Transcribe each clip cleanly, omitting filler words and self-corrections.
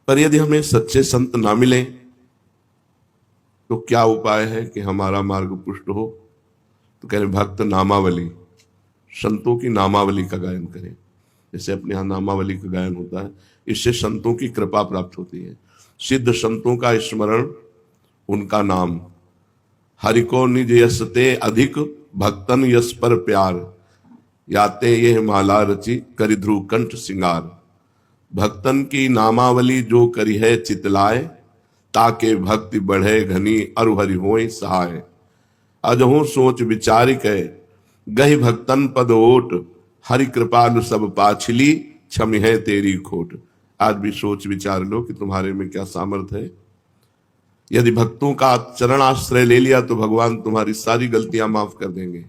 पर यदि हमें सच्चे संत ना मिले तो क्या उपाय है कि हमारा मार्ग पुष्ट हो? तो कह रहे भक्त नामावली, संतों की नामावली का गायन करें। जैसे अपने यहाँ नामावली का गायन होता है, इससे संतों की कृपा प्राप्त होती है। सिद्ध संतों का स्मरण, उनका नाम, हरि को निज यसते अधिक, भक्तन यस पर प्यार, याते ये माला रचि करि ध्रुव कंठ सिंगार। भक्तन की नामावली जो करी है चितलाए, ताके भक्ति बढ़े घनी अरु हरि होय सहाय। अजहु सोच विचार कै गहि भक्तन पद ओट, हरि कृपालु सब पाछली क्षमि है तेरी खोट। आज भी सोच विचार लो कि तुम्हारे में क्या सामर्थ्य है। यदि भक्तों का चरण आश्रय ले लिया तो भगवान तुम्हारी सारी गलतियां माफ कर देंगे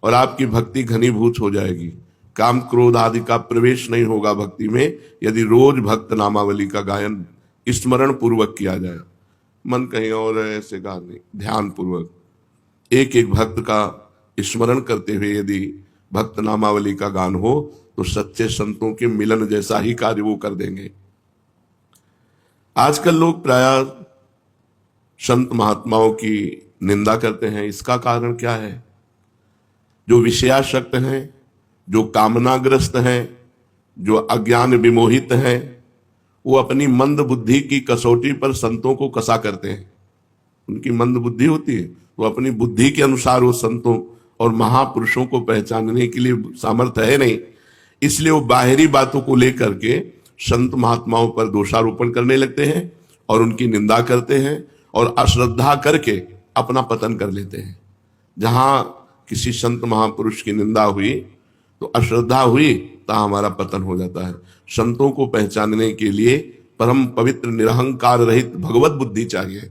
और आपकी भक्ति घनीभूत हो जाएगी। काम क्रोध आदि का प्रवेश नहीं होगा भक्ति में, यदि रोज भक्त नामावली का गायन स्मरण पूर्वक किया जाए। मन कहीं और है ऐसे गा नहीं, ध्यान पूर्वक एक एक भक्त का स्मरण करते हुए यदि भक्त नामावली का गान हो तो सच्चे संतों के मिलन जैसा ही कार्य वो कर देंगे। आजकल लोग प्राय संत महात्माओं की निंदा करते हैं। इसका कारण क्या है? जो विषयासक्त हैं, जो कामनाग्रस्त हैं, जो अज्ञान विमोहित हैं, वो अपनी मंद बुद्धि की कसौटी पर संतों को कसा करते हैं। उनकी मंद बुद्धि होती है, तो अपनी बुद्धि के अनुसार वो संतों और महापुरुषों को पहचानने के लिए सामर्थ्य है नहीं, इसलिए वो बाहरी बातों को लेकर के संत महात्माओं पर दोषारोपण करने लगते हैं और उनकी निंदा करते हैं और अश्रद्धा करके अपना पतन कर लेते हैं। जहां किसी संत महापुरुष की निंदा हुई तो अश्रद्धा हुई, तहां हमारा पतन हो जाता है। संतों को पहचानने के लिए परम पवित्र निरहंकार रहित भगवत बुद्धि चाहिए।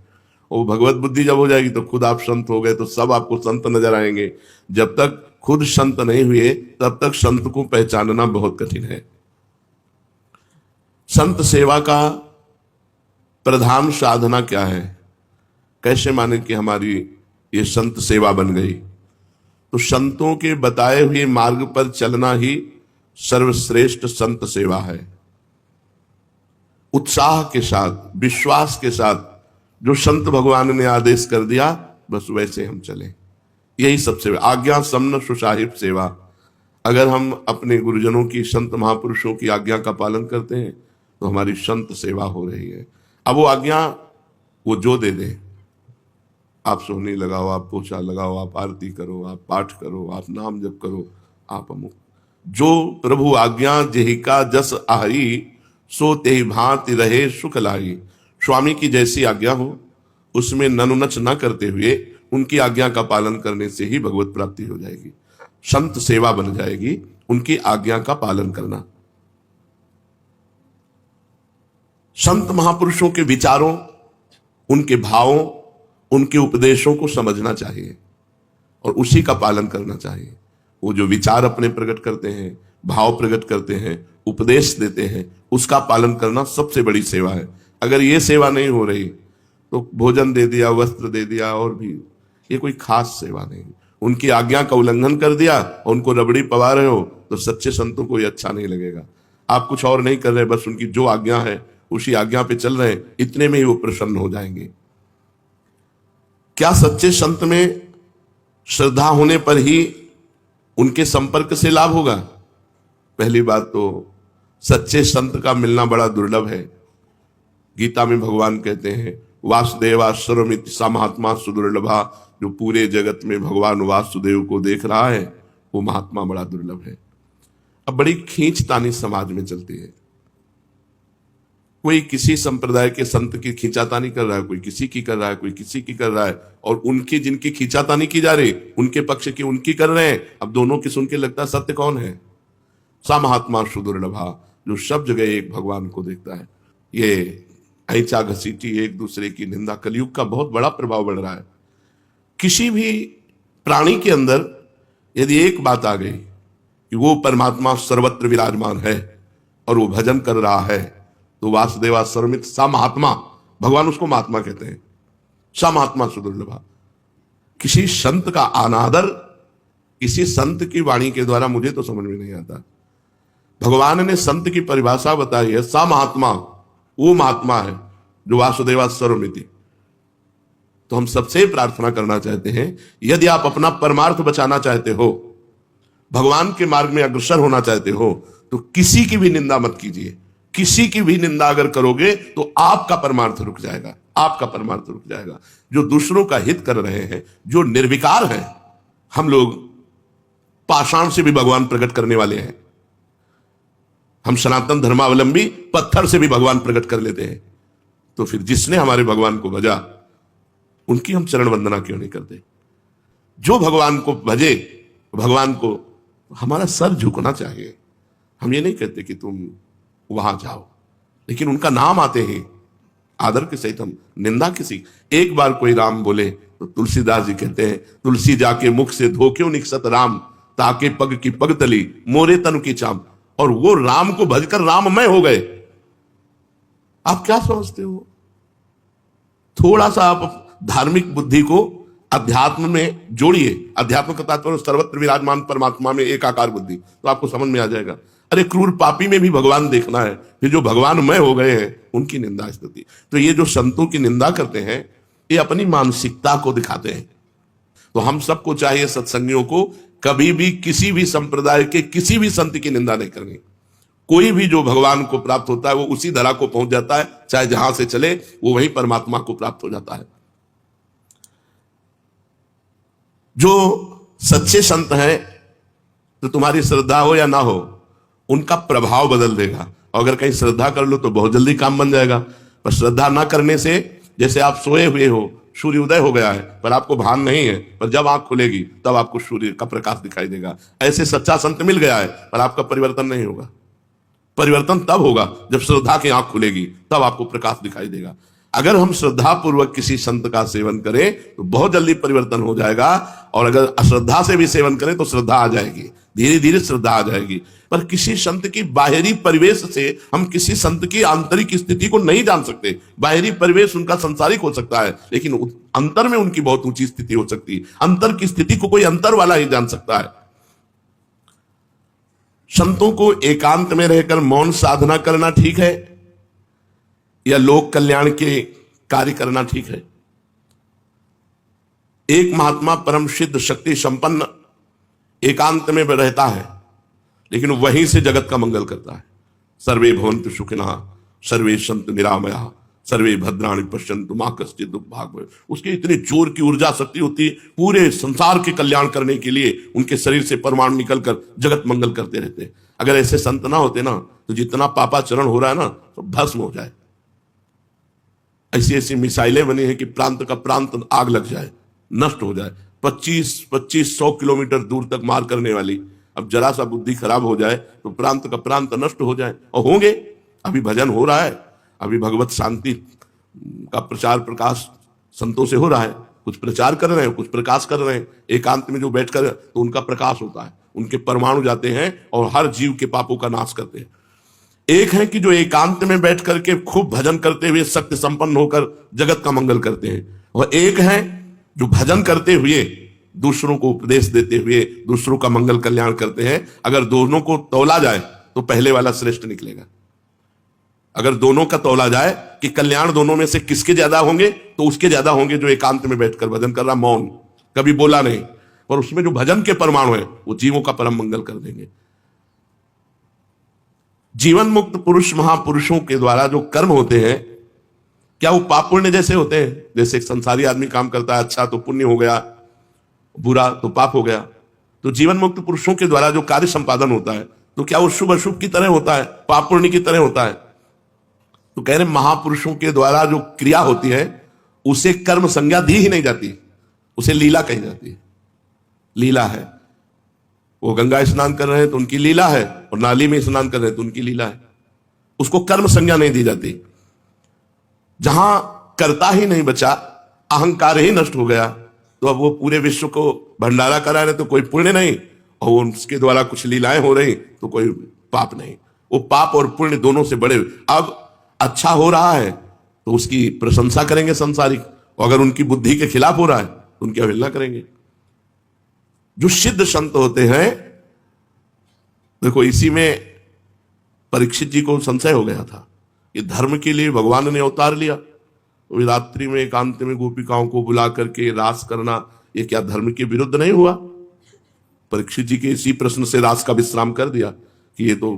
वो भगवत बुद्धि जब हो जाएगी तो खुद आप संत हो गए, तो सब आपको संत नजर आएंगे। जब तक खुद संत नहीं हुए तब तक संत को पहचानना बहुत कठिन है। संत सेवा का प्रधान साधना क्या है? कैसे माने कि हमारी ये संत सेवा बन गई? तो संतों के बताए हुए मार्ग पर चलना ही सर्वश्रेष्ठ संत सेवा है। उत्साह के साथ, विश्वास के साथ जो संत भगवान ने आदेश कर दिया बस वैसे हम चलें, यही सबसे आज्ञा समन सुसाहिब सेवा। अगर हम अपने गुरुजनों की, संत महापुरुषों की आज्ञा का पालन करते हैं तो हमारी संत सेवा हो रही है। अब वो आज्ञा वो जो दे दे, आप सोहनी लगाओ, आप पोछा लगाओ, आप आरती करो, आप पाठ करो, आप नाम जप करो, आप अमुक, जो प्रभु आज्ञा जेहिका जस आही, सो तेहि भांति रहे सुख लाई। स्वामी की जैसी आज्ञा हो उसमें ननुनच न करते हुए उनकी आज्ञा का पालन करने से ही भगवत प्राप्ति हो जाएगी, संत सेवा बन जाएगी, उनकी आज्ञा का पालन करना। संत महापुरुषों के विचारों, उनके भावों, उनके उपदेशों को समझना चाहिए और उसी का पालन करना चाहिए। वो जो विचार अपने प्रकट करते हैं, भाव प्रकट करते हैं, उपदेश देते हैं, उसका पालन करना सबसे बड़ी सेवा है। अगर ये सेवा नहीं हो रही तो भोजन दे दिया, वस्त्र दे दिया, और भी ये कोई खास सेवा नहीं। उनकी आज्ञा का उल्लंघन कर दिया और उनको रबड़ी पवा रहे हो तो सच्चे संतों को ये अच्छा नहीं लगेगा। आप कुछ और नहीं कर रहे, बस उनकी जो आज्ञा है उसी आज्ञा पे चल रहे हैं, इतने में ही वो प्रसन्न हो जाएंगे। क्या सच्चे संत में श्रद्धा होने पर ही उनके संपर्क से लाभ होगा? पहली बात तो सच्चे संत का मिलना बड़ा दुर्लभ है। गीता में भगवान कहते हैं वासुदेवा सर्वमिति सा महात्मा सुदुर्लभा। जो पूरे जगत में भगवान वासुदेव को देख रहा है वो महात्मा बड़ा दुर्लभ है। अब बड़ी खींचतानी समाज में चलती है। कोई किसी संप्रदाय के संत की खींचातानी कर रहा है, कोई किसी की कर रहा है, कोई किसी की कर रहा है, और उनकी जिनकी खींचातानी की जा रही उनके पक्ष की उनकी कर रहे हैं। अब दोनों की सुन के लगता है सत्य कौन है? सा महात्मा सुदुर्लभा, जो सब जगह एक भगवान को देखता है। ये ऐचा घसीटी, एक दूसरे की निंदा, कलयुग का बहुत बड़ा प्रभाव बढ़ रहा है। किसी भी प्राणी के अंदर यदि एक बात आ गई कि वो परमात्मा सर्वत्र विराजमान है और वो भजन कर रहा है तो वासुदेवा सर्वमित सा महात्मा, भगवान उसको महात्मा कहते हैं। सा महात्मा सुदुर्लभा। किसी संत का अनादर किसी संत की वाणी के द्वारा मुझे तो समझ में नहीं आता। भगवान ने संत की परिभाषा बताई है, सा महात्मा, वो महात्मा है जो वासुदेवा सर्वमिति। तो हम सबसे प्रार्थना करना चाहते हैं, यदि आप अपना परमार्थ बचाना चाहते हो, भगवान के मार्ग में अग्रसर होना चाहते हो, तो किसी की भी निंदा मत कीजिए। किसी की भी निंदा अगर करोगे तो आपका परमार्थ रुक जाएगा, आपका परमार्थ रुक जाएगा। जो दूसरों का हित कर रहे हैं, जो निर्विकार हैं, हम लोग पाषाण से भी भगवान प्रकट करने वाले हैं। हम सनातन धर्मावलंबी पत्थर से भी भगवान प्रकट कर लेते हैं। तो फिर जिसने हमारे भगवान को भजा, उनकी हम चरण वंदना क्यों नहीं करते? जो भगवान को भजे, भगवान को हमारा सर झुकना चाहिए। हम ये नहीं कहते कि तुम वहां जाओ, लेकिन उनका नाम आते ही आदर के सहित हम निंदा किसी। एक बार कोई राम बोले तो तुलसीदास जी कहते हैं, तुलसी जाके मुख से धो क्यों निकसत राम, ताके पग की पग तली मोरे तन की चाम। और वो राम को भजकर राममय हो गए। आप क्या समझते हो? थोड़ा सा आप धार्मिक बुद्धि को अध्यात्म में जोड़िए। अध्यात्म का तात्पर्य सर्वत्र विराजमान परमात्मा में एकाकार बुद्धि, तो आपको समझ में आ जाएगा। अरे क्रूर पापी में भी भगवान देखना है, फिर जो भगवानमय हो गए हैं उनकी निंदा स्तुति। तो ये जो संतों की निंदा करते हैं, ये अपनी मानसिकता को दिखाते हैं। तो हम सबको चाहिए, सत्संगियों को, कभी भी किसी भी संप्रदाय के किसी भी संत की निंदा नहीं करनी। कोई भी जो भगवान को प्राप्त होता है वो उसी धरा को पहुंच जाता है, चाहे जहां से चले वो वहीं परमात्मा को प्राप्त हो जाता है। जो सच्चे संत हैं, तो तुम्हारी श्रद्धा हो या ना हो, उनका प्रभाव बदल देगा। और अगर कहीं श्रद्धा कर लो तो बहुत जल्दी काम बन जाएगा। पर श्रद्धा ना करने से, जैसे आप सोए हुए हो, सूर्य उदय हो गया है पर आपको भान नहीं है, पर जब आंख खुलेगी तब आपको सूर्य का प्रकाश दिखाई देगा। ऐसे सच्चा संत मिल गया है पर आपका परिवर्तन नहीं होगा। परिवर्तन तब होगा जब श्रद्धा की आंख खुलेगी, तब आपको प्रकाश दिखाई देगा। अगर हम श्रद्धा पूर्वक किसी संत का सेवन करें तो बहुत जल्दी परिवर्तन हो जाएगा। और अगर अश्रद्धा से भी सेवन करें तो श्रद्धा आ जाएगी, धीरे धीरे श्रद्धा आ जाएगी। पर किसी संत की बाहरी परिवेश से हम किसी संत की आंतरिक स्थिति को नहीं जान सकते। बाहरी परिवेश उनका सांसारिक हो सकता है, लेकिन अंतर में उनकी बहुत ऊंची स्थिति हो सकती है। अंतर की स्थिति को कोई अंतर वाला ही जान सकता है। संतों को एकांत में रहकर मौन साधना करना ठीक है या लोक कल्याण के कार्य करना ठीक है? एक महात्मा परम सिद्ध शक्ति संपन्न एकांत में रहता है, लेकिन वहीं से जगत का मंगल करता है। सर्वे भवन्तु सुखिनः, सर्वे सन्तु निरामयाः, सर्वे भद्राणि पश्यन्तु मा कश्चित् दुःखभाग् भवेत्। उसकी इतनी जोर की ऊर्जा शक्ति होती है, पूरे संसार के कल्याण करने के लिए उनके शरीर से परमाणु निकलकर जगत मंगल करते रहते हैं। अगर ऐसे संत ना होते ना, तो जितना पापाचरण हो रहा है ना, तो भस्म हो जाए। ऐसी ऐसी मिसाइलें बनी है कि प्रांत का प्रांत आग लग जाए, नष्ट हो जाए। 25-100 किलोमीटर दूर तक मार करने वाली, अब जरा सा बुद्धि खराब हो जाए तो प्रांत का प्रांत नष्ट हो जाए। और होंगे, अभी भजन हो रहा है, अभी भगवत शांति का प्रचार प्रकाश संतों से हो रहा है। कुछ प्रचार कर रहे हैं, कुछ प्रकाश कर रहे हैं। एकांत में जो बैठकर, तो उनका प्रकाश होता है, उनके परमाणु जाते हैं और हर जीव के पापों का नाश करते हैं। एक है कि जो एकांत में बैठ करके खूब भजन करते हुए शक्ति संपन्न होकर जगत का मंगल करते हैं, और एक है जो भजन करते हुए दूसरों को उपदेश देते हुए दूसरों का मंगल कल्याण करते हैं। अगर दोनों को तौला जाए तो पहले वाला श्रेष्ठ निकलेगा। अगर दोनों का तौला जाए कि कल्याण दोनों में से किसके ज्यादा होंगे, तो उसके ज्यादा होंगे जो एकांत में बैठकर भजन कर रहा, मौन, कभी बोला नहीं, पर उसमें जो भजन के परमाणु है वो जीवों का परम मंगल कर देंगे। जीवन मुक्त पुरुष महापुरुषों के द्वारा जो कर्म होते हैं, क्या वो पाप पुण्य जैसे होते हैं? जैसे एक संसारी आदमी काम करता है, अच्छा तो पुण्य हो गया, बुरा तो पाप हो गया। तो जीवन मुक्त पुरुषों के द्वारा जो कार्य संपादन होता है, तो क्या वो शुभ अशुभ की तरह होता है, पाप पुण्य की तरह होता है? तो कह रहे महापुरुषों के द्वारा जो क्रिया होती है उसे कर्म संज्ञा दी ही नहीं जाती, उसे लीला कही जाती है। लीला है, वो गंगा स्नान कर रहे हैं तो उनकी लीला है, और नाली में स्नान कर रहे हैं तो उनकी लीला है। उसको कर्म संज्ञा नहीं दी जाती। जहां कर्ता ही नहीं बचा, अहंकार ही नष्ट हो गया, तो अब वो पूरे विश्व को भंडारा करा रहे तो कोई पुण्य नहीं, और उसके द्वारा कुछ लीलाएं हो रही तो कोई पाप नहीं। वो पाप और पुण्य दोनों से बड़े। अब अच्छा हो रहा है तो उसकी प्रशंसा करेंगे संसारिक, और अगर उनकी बुद्धि के खिलाफ हो रहा है तो उनकी अवहेलना करेंगे। जो सिद्ध संत होते हैं, देखो इसी में परीक्षित जी को संशय हो गया था। ये धर्म के लिए भगवान ने अवतार लिया। तो रात्रि में एकांत में गोपिकाओं को बुला करके रास करना, ये क्या धर्म के विरुद्ध नहीं हुआ? परीक्षित जी के इसी प्रश्न से रास का विश्राम कर दिया कि ये तो,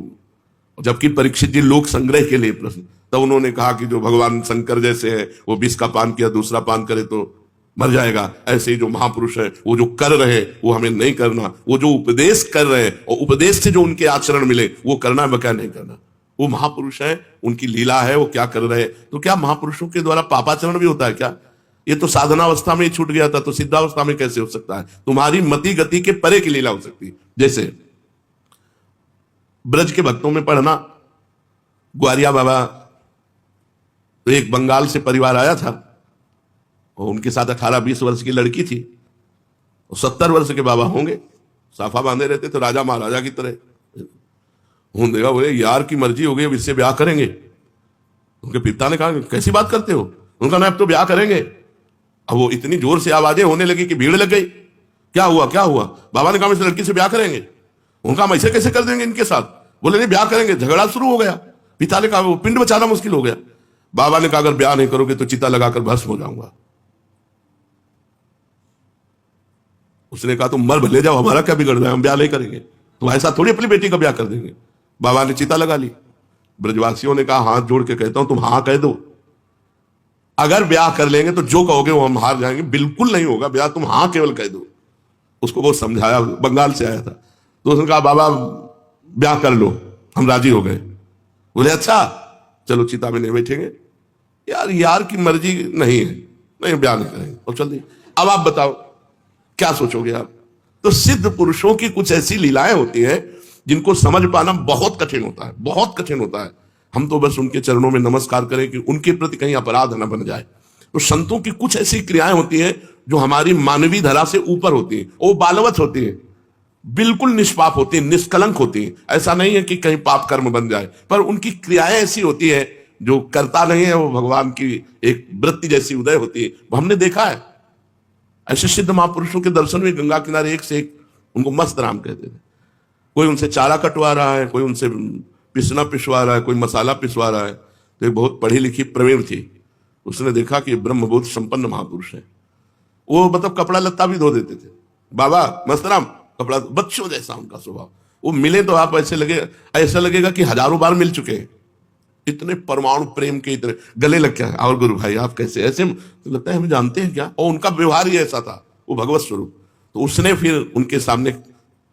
जबकि परीक्षित जी लोक संग्रह के लिए प्रश्न, तब उन्होंने कहा कि जो भगवान शंकर जैसे है वो विष का पान किया, दूसरा पान करे तो मर जाएगा, ऐसे ही जो महापुरुष है वो जो कर रहे वो हमें नहीं करना, वो जो उपदेश कर रहे हैं और उपदेश से जो उनके आचरण मिले वो करना है, क्या नहीं करना। वो महापुरुष है, उनकी लीला है, वो क्या कर रहे हैं। तो क्या महापुरुषों के द्वारा पापाचरण भी होता है क्या? ये तो साधनावस्था में ही छूट गया था, तो सिद्धावस्था में कैसे हो सकता है? तुम्हारी मति गति के परे की लीला हो सकती है। जैसे ब्रज के भक्तों में पढ़ना, ग्वारिया बाबा, तो एक बंगाल से परिवार आया था और उनके साथ 18-20 वर्ष की लड़की थी, और 70 वर्ष के बाबा होंगे, साफा बांधे रहते तो राजा महाराजा की तरह। देखा, बोले यार की मर्जी हो गई, अब इससे ब्याह करेंगे। उनके पिता ने कहा कैसी बात करते हो? उनका ना अब तो ब्याह करेंगे। अब वो इतनी जोर से आवाजें होने लगी कि भीड़ लग गई। क्या हुआ क्या हुआ? बाबा ने कहा इस लड़की से ब्याह करेंगे। उनका हम ऐसे कैसे कर देंगे इनके साथ? बोले नहीं ब्याह करेंगे। झगड़ा शुरू हो गया। पिता ने कहा वो पिंड बचाना मुश्किल हो गया। बाबा ने कहा अगर ब्याह नहीं करोगे तो चिता लगाकर भस्म हो जाऊंगा। उसने कहा तुम मर भले जाओ, हमारा क्या बिगड़ रहा है, हम ब्याह नहीं करेंगे। तुम ऐसा थोड़ी अपनी बेटी का ब्याह कर देंगे। बाबा ने चिता लगा ली। ब्रजवासियों ने कहा हाथ जोड़ के कहता हूं तुम हाँ कह दो, अगर ब्याह कर लेंगे तो जो कहोगे वो हम हार जाएंगे। बिल्कुल नहीं होगा ब्याह, तुम हाँ केवल कह दो। उसको बहुत समझाया, बंगाल से आया था। तो उसने कहा बाबा ब्याह कर लो, हम राजी हो गए। बोले अच्छा चलो चिता में नहीं बैठेंगे। यार की मर्जी नहीं है, नहीं ब्याह नहीं करेंगे। और चल दी। अब आप बताओ क्या सोचोगे आप? तो सिद्ध पुरुषों की कुछ ऐसी लीलाएं होती हैं जिनको समझ पाना बहुत कठिन होता है, बहुत कठिन होता है। हम तो बस उनके चरणों में नमस्कार करें कि उनके प्रति कहीं अपराध न बन जाए। तो संतों की कुछ ऐसी क्रियाएं होती हैं जो हमारी मानवीय धरा से ऊपर होती हैं, वो बालवत होती हैं, बिल्कुल निष्पाप होती हैं, निष्कलंक होती हैं। ऐसा नहीं है कि कहीं पाप कर्म बन जाए, पर उनकी क्रियाएं ऐसी होती है जो करता नहीं है, वो भगवान की एक वृत्ति जैसी उदय होती है। वो हमने देखा है। ऐसे सिद्ध महापुरुषों के दर्शन में गंगा किनारे एक से एक, उनको मस्त राम कहते थे। कोई उनसे चारा कटवा रहा है, कोई उनसे पिसना पिसवा रहा है, कोई मसाला पिसवा रहा है। तो एक बहुत पढ़ी लिखी प्रवीण थी, उसने देखा कि ब्रह्मबोध संपन्न महापुरुष है। वो मतलब कपड़ा लत्ता भी धो देते थे। बाबा मस्तराम कपड़ा, बच्चों जैसा उनका स्वभाव। वो मिले तो आप ऐसा लगेगा कि हजारों बार मिल चुके हैं। इतने परमाणु प्रेम के, इतने गले लग गया। और गुरु भाई आप कैसे? ऐसे तो लगता है हमें जानते हैं क्या? और उनका व्यवहार ही ऐसा था, वो भगवत स्वरूप। तो उसने फिर उनके सामने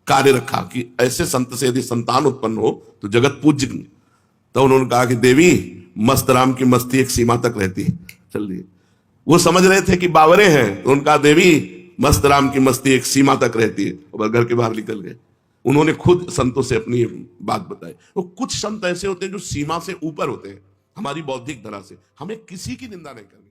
कार्य रखा कि ऐसे संत से यदि संतान उत्पन्न हो तो जगत पूज्य। तो उन्होंने कहा कि देवी मस्त राम की मस्ती एक सीमा तक रहती है। चल रही, वो समझ रहे थे कि बावरे हैं, तो उनका देवी मस्त राम की मस्ती एक सीमा तक रहती है, और घर के बाहर निकल गए। उन्होंने खुद संतों से अपनी बात बताई। तो कुछ संत ऐसे होते हैं जो सीमा से ऊपर होते हैं हमारी बौद्धिक धरा से। हमें किसी की निंदा नहीं करनी।